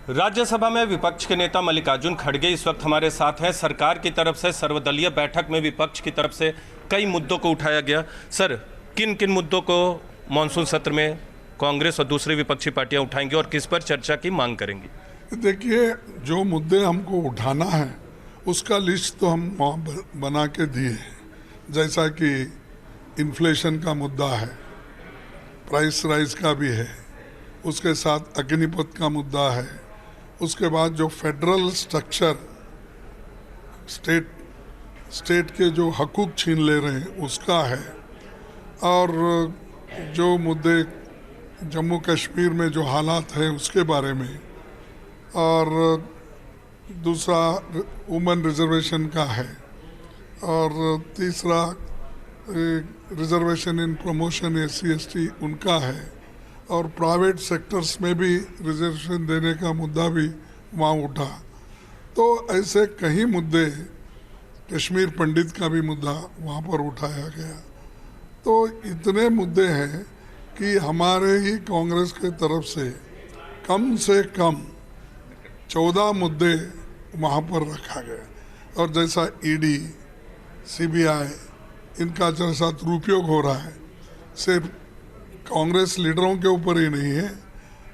राज्यसभा में विपक्ष के नेता मल्लिकार्जुन खड़गे इस वक्त हमारे साथ हैं। सरकार की तरफ से सर्वदलीय बैठक में विपक्ष की तरफ से कई मुद्दों को उठाया गया। सर, किन किन मुद्दों को मानसून सत्र में कांग्रेस और दूसरी विपक्षी पार्टियां उठाएंगी और किस पर चर्चा की मांग करेंगी? देखिए, जो मुद्दे हमको उठाना है उसका लिस्ट तो हम वहाँ बना के दिए हैं। जैसा कि इन्फ्लेशन का मुद्दा है, प्राइस राइज का भी है, उसके साथ अग्निपथ का मुद्दा है, उसके बाद जो फेडरल स्ट्रक्चर स्टेट के जो हकूक छीन ले रहे हैं उसका है, और जो मुद्दे जम्मू कश्मीर में जो हालात है उसके बारे में, और दूसरा वुमेन रिजर्वेशन का है, और तीसरा रिजर्वेशन इन प्रमोशन SC/ST उनका है, और प्राइवेट सेक्टर्स में भी रिजर्वेशन देने का मुद्दा भी वहाँ उठा। तो ऐसे कई मुद्दे, कश्मीर पंडित का भी मुद्दा वहाँ पर उठाया गया। तो इतने मुद्दे हैं कि हमारे ही कांग्रेस के तरफ से कम 14 मुद्दे वहाँ पर रखा गया। और जैसा ED, CBI इनका जैसा दुरुपयोग हो रहा है, सिर्फ कांग्रेस लीडरों के ऊपर ही नहीं है,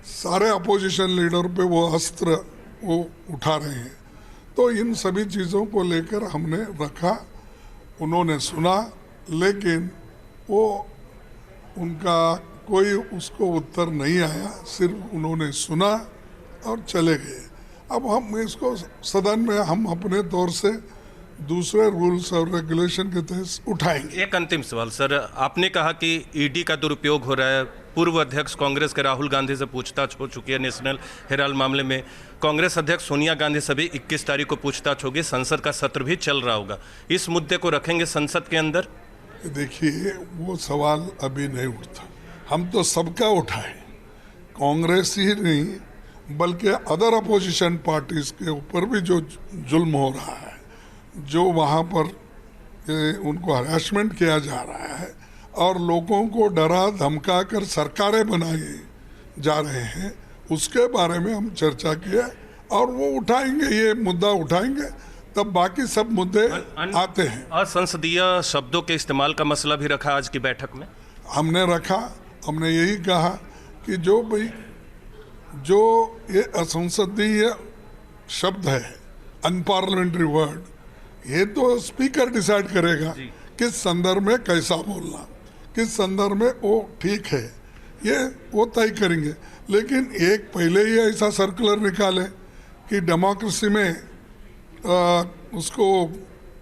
सारे अपोजिशन लीडर पे वो अस्त्र वो उठा रहे हैं। तो इन सभी चीज़ों को लेकर हमने रखा, उन्होंने सुना, लेकिन वो उनका कोई उसको उत्तर नहीं आया, सिर्फ उन्होंने सुना और चले गए। अब हम इसको सदन में हम अपने तौर से दूसरे रूल्स और रेगुलेशन के तहत उठाएंगे। एक अंतिम सवाल सर, आपने कहा कि ED का दुरुपयोग हो रहा है। पूर्व अध्यक्ष कांग्रेस के राहुल गांधी से पूछताछ हो चुकी है नेशनल हेराल्ड मामले में। कांग्रेस अध्यक्ष सोनिया गांधी से भी 21 तारीख को पूछताछ होगी। संसद का सत्र भी चल रहा होगा, इस मुद्दे को रखेंगे संसद के अंदर? देखिए, वो सवाल अभी नहीं उठता। हम तो सबका उठाए, कांग्रेस ही नहीं बल्कि अदर अपोजिशन पार्टीज के ऊपर भी जो जुल्म हो रहा है, जो वहाँ पर उनको हरासमेंट किया जा रहा है और लोगों को डरा धमका कर सरकारें बनाए जा रहे हैं, उसके बारे में हम चर्चा किया और वो उठाएंगे, ये मुद्दा उठाएंगे, तब बाकी सब मुद्दे आते हैं। असंसदीय शब्दों के इस्तेमाल का मसला भी रखा आज की बैठक में। हमने रखा, हमने यही कहा कि जो ये असंसदीय शब्द है, अनपार्लियामेंट्री वर्ड, ये तो स्पीकर डिसाइड करेगा किस संदर्भ में कैसा बोलना, किस संदर्भ में वो ठीक है, ये वो तय करेंगे। लेकिन एक पहले ही ऐसा सर्कुलर निकाले कि डेमोक्रेसी में उसको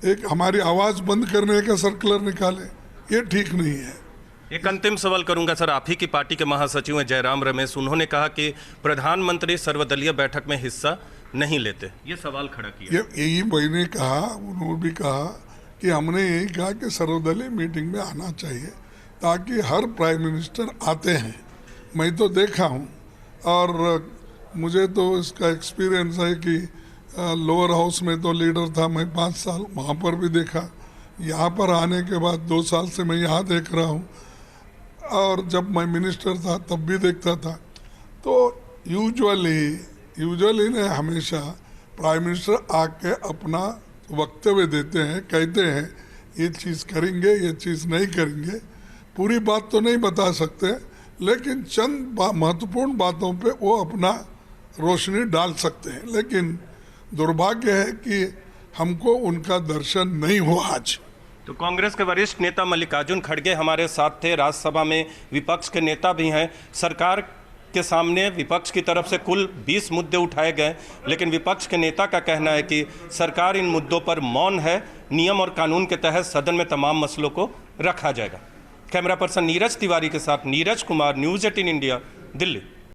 एक हमारी आवाज़ बंद करने का सर्कुलर निकाले, ये ठीक नहीं है। एक अंतिम सवाल करूंगा सर, आप ही की पार्टी के महासचिव हैं जयराम रमेश, उन्होंने कहा कि प्रधानमंत्री सर्वदलीय बैठक में हिस्सा नहीं लेते, ये सवाल खड़ा किया। यही मैंने कहा, उन्होंने भी कहा कि हमने यही कहा कि सर्वदलीय मीटिंग में आना चाहिए ताकि हर प्राइम मिनिस्टर आते हैं। मैं तो देखा हूँ और मुझे तो इसका एक्सपीरियंस है कि लोअर हाउस में तो लीडर था मैं 5 साल, वहाँ पर भी देखा। यहाँ पर आने के बाद 2 साल से मैं यहाँ देख रहा हूँ, और जब मैं मिनिस्टर था तब भी देखता था। तो यूजुअली ने हमेशा प्राइम मिनिस्टर आके अपना वक्तव्य देते हैं, कहते हैं ये चीज़ करेंगे, ये चीज़ नहीं करेंगे। पूरी बात तो नहीं बता सकते, लेकिन चंद महत्वपूर्ण बातों पे वो अपना रोशनी डाल सकते हैं। लेकिन दुर्भाग्य है कि हमको उनका दर्शन नहीं हुआ आज। तो कांग्रेस के वरिष्ठ नेता मल्लिकार्जुन खड़गे हमारे साथ थे। राज्यसभा में विपक्ष के नेता भी हैं। सरकार के सामने विपक्ष की तरफ से कुल 20 मुद्दे उठाए गए, लेकिन विपक्ष के नेता का कहना है कि सरकार इन मुद्दों पर मौन है। नियम और कानून के तहत सदन में तमाम मसलों को रखा जाएगा। कैमरा पर्सन नीरज तिवारी के साथ नीरज कुमार, न्यूज़ 18 इंडिया, दिल्ली।